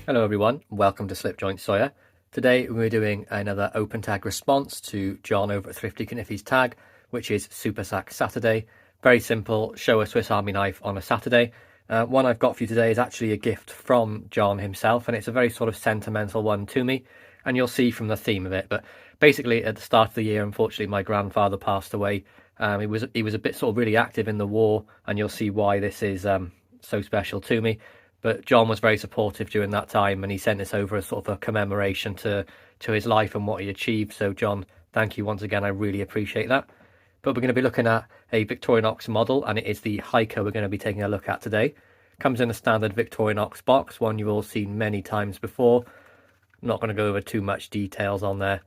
Hello everyone, welcome to Slipjoint Sawyer. Today we're doing another open tag response to John over at Thrifty Kniffy's tag, which is Super Sack Saturday. Very simple, show a Swiss Army knife on a Saturday. One I've got for you today is actually a gift from John himself, and it's a very sort of sentimental one to me, and you'll see from the theme of it. But basically at the start of the year, unfortunately, my grandfather passed away. He was a bit sort of really active in the war, and you'll see why this is so special to me. But John was very supportive during that time, and he sent this over as sort of a commemoration to his life and what he achieved. So John, thank you once again. I really appreciate that. But we're going to be looking at a Victorinox model, and it is the hiker we're going to be taking a look at today. Comes in a standard Victorinox box, one you've all seen many times before. I'm not going to go over too much details on there.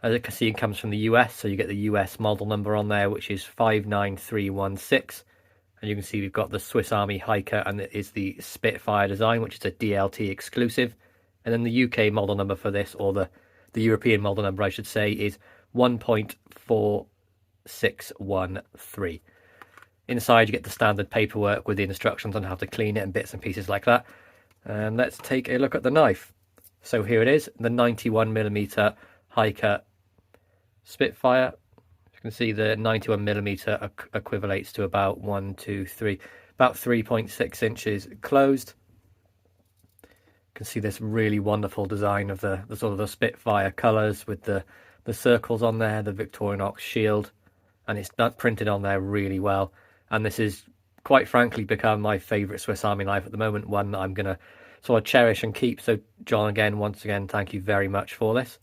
As you can see, it comes from the US, so you get the US model number on there, which is 59316. And you can see we've got the Swiss Army hiker, and it is the Spitfire design, which is a DLT exclusive. And then the UK model number for this, or the European model number I should say, is 1.4613. Inside you get the standard paperwork with the instructions on how to clean it and bits and pieces like that. And let's take a look at the knife. So here it is, the 91mm hiker Spitfire. You can see the 91mm equivalates to about about 3.6 inches closed. You can see this really wonderful design of the sort of the Spitfire colours with the circles on there, the Victorinox shield, and it's printed on there really well. And this is quite frankly become my favourite Swiss Army knife at the moment, one that I'm going to sort of cherish and keep. So John, once again, thank you very much for this.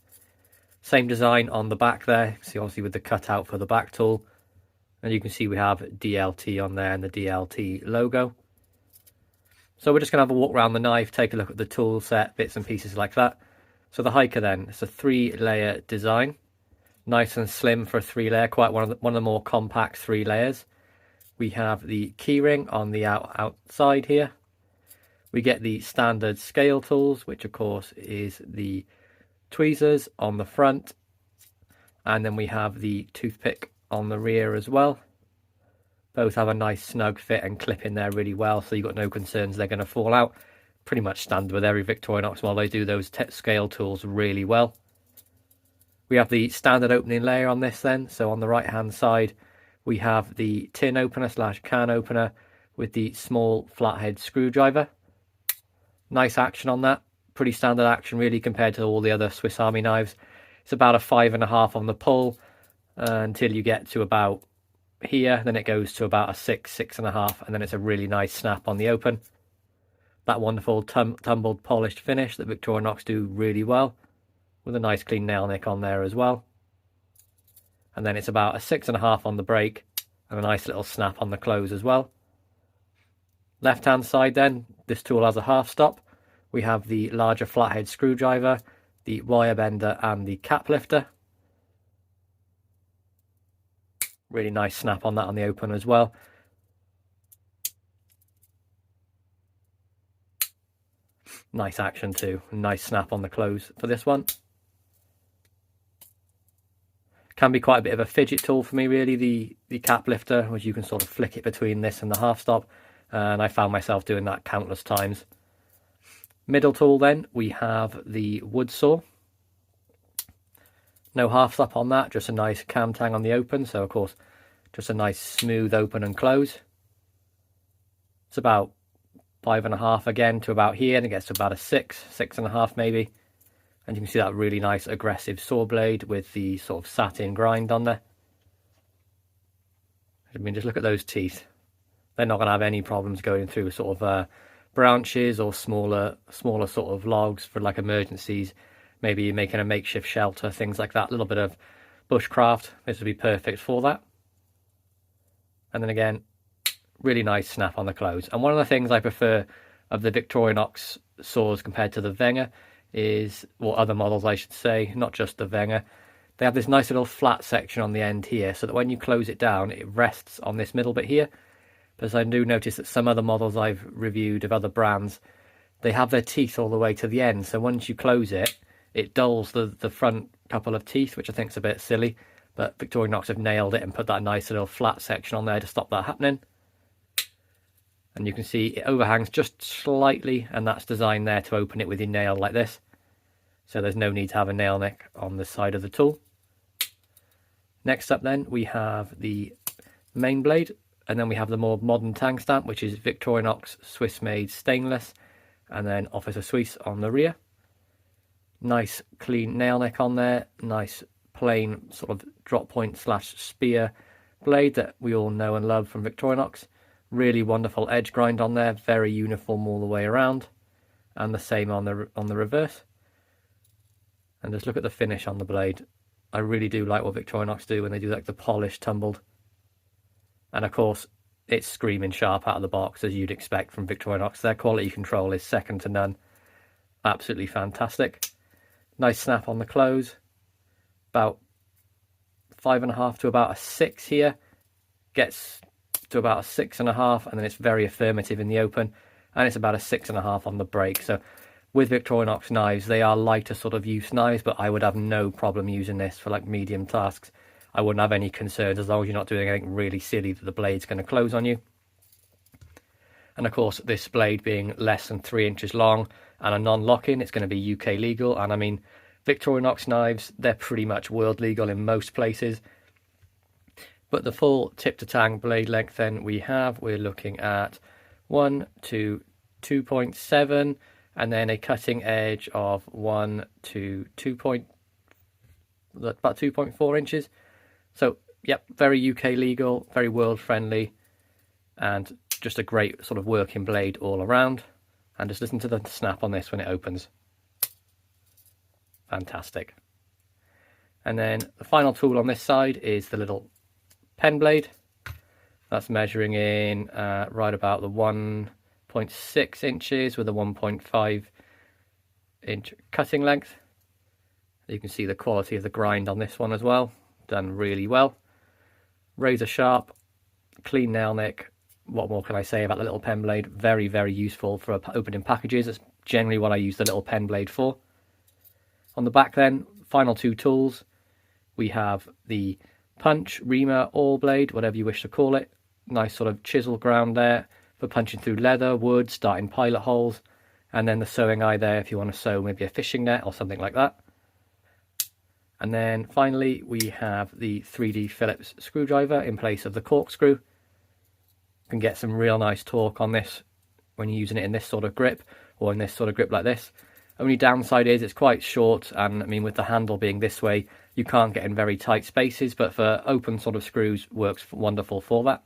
Same design on the back there, see obviously with the cutout for the back tool. And you can see we have DLT on there and the DLT logo. So we're just going to have a walk around the knife, take a look at the tool set, bits and pieces like that. So the hiker then, it's a 3-layer design. Nice and slim for a 3-layer, quite one of the more compact 3 layers. We have the keyring on the outside here. We get the standard scale tools, which of course is the tweezers on the front, and then we have the toothpick on the rear as well. Both have a nice snug fit and clip in there really well, so you've got no concerns they're going to fall out. Pretty much standard with every Victorinox model, they do those scale tools really well. We have the standard opening layer on this then, so on the right hand side we have the tin opener / can opener with the small flathead screwdriver. Nice action on that. Pretty standard action really compared to all the other Swiss Army knives. It's about a 5.5 on the pull until you get to about here. Then it goes to about a 6.5, and then it's a really nice snap on the open. That wonderful tumbled polished finish that Victorinox do really well, with a nice clean nail nick on there as well. And then it's about a 6.5 on the break and a nice little snap on the close as well. Left hand side then, this tool has a half stop. We have the larger flathead screwdriver, the wire bender and the cap lifter. Really nice snap on that on the open as well. Nice action too. Nice snap on the close for this one. Can be quite a bit of a fidget tool for me really, the cap lifter, which you can sort of flick it between this and the half stop. And I found myself doing that countless times. Middle tool then, we have the wood saw. No half stop on that, just a nice cam tang on the open. So of course, just a nice smooth open and close. It's about 5.5 again to about here, and it gets to about a 6.5 maybe. And you can see that really nice aggressive saw blade with the sort of satin grind on there. I mean, just look at those teeth. They're not going to have any problems going through sort of branches or smaller sort of logs for like emergencies. Maybe you're making a makeshift shelter, things like that. A little bit of bushcraft. This would be perfect for that. And then again, really nice snap on the close. And one of the things I prefer of the Victorinox saws compared to the Wenger is, or other models I should say, not just the Wenger, they have this nice little flat section on the end here, so that when you close it down, it rests on this middle bit here. Because I do notice that some other models I've reviewed of other brands, they have their teeth all the way to the end. So once you close it, it dulls the front couple of teeth, which I think is a bit silly. But Victorinox have nailed it and put that nice little flat section on there to stop that happening. And you can see it overhangs just slightly, and that's designed there to open it with your nail like this. So there's no need to have a nail nick on the side of the tool. Next up then, we have the main blade, and then we have the more modern tang stamp, which is Victorinox Swiss made stainless, and then Officer Suisse on the rear. Nice clean nail nick on there, nice plain sort of drop point slash spear blade that we all know and love from Victorinox. Really wonderful edge grind on there, very uniform all the way around, and the same on the reverse. And just look at the finish on the blade. I really do like what Victorinox do when they do like the polished tumbled. And of course, it's screaming sharp out of the box, as you'd expect from Victorinox. Their quality control is second to none. Absolutely fantastic. Nice snap on the close. About 5.5 to about a 6 here. Gets to about a 6.5, and then it's very affirmative in the open, and it's about a 6.5 on the break. So with Victorinox knives, they are lighter sort of use knives, but I would have no problem using this for like medium tasks. I wouldn't have any concerns as long as you're not doing anything really silly that the blade's going to close on you. And of course, this blade being less than 3 inches long and a non-lock-in, it's going to be UK legal. And I mean, Victorinox knives, they're pretty much world legal in most places. But the full tip to tang blade length then we're looking at 1 to 2.7, and then a cutting edge of 1 to about 2.4 inches. So, yep, very UK legal, very world friendly, and just a great sort of working blade all around. And just listen to the snap on this when it opens. Fantastic. And then the final tool on this side is the little pen blade. That's measuring in right about the 1.6 inches with a 1.5 inch cutting length. You can see the quality of the grind on this one as well. Done really well. Razor sharp, clean nail nick. What more can I say about the little pen blade? Very, very useful for opening packages. That's generally what I use the little pen blade for. On the back then, final two tools. We have the punch, reamer, awl blade, whatever you wish to call it. Nice sort of chisel ground there for punching through leather, wood, starting pilot holes. And then the sewing eye there if you want to sew maybe a fishing net or something like that. And then finally we have the 3D Phillips screwdriver in place of the corkscrew. You can get some real nice torque on this when you're using it in this sort of grip or in this sort of grip like this. Only downside is it's quite short, and I mean with the handle being this way you can't get in very tight spaces, but for open sort of screws works wonderful for that.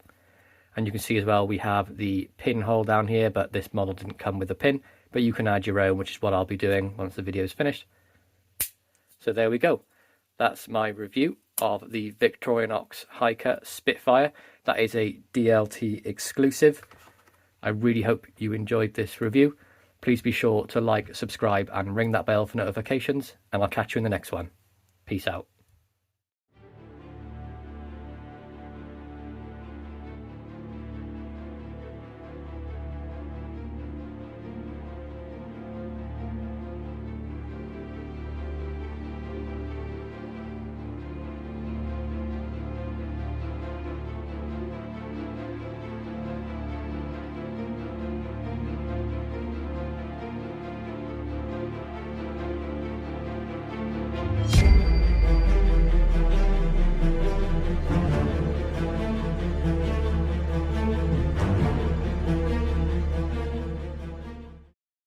And you can see as well we have the pin hole down here, but this model didn't come with a pin, but you can add your own, which is what I'll be doing once the video is finished. So there we go. That's my review of the Victorinox Hiker Spitfire. That is a DLT exclusive. I really hope you enjoyed this review. Please be sure to like, subscribe, and ring that bell for notifications, and I'll catch you in the next one. Peace out.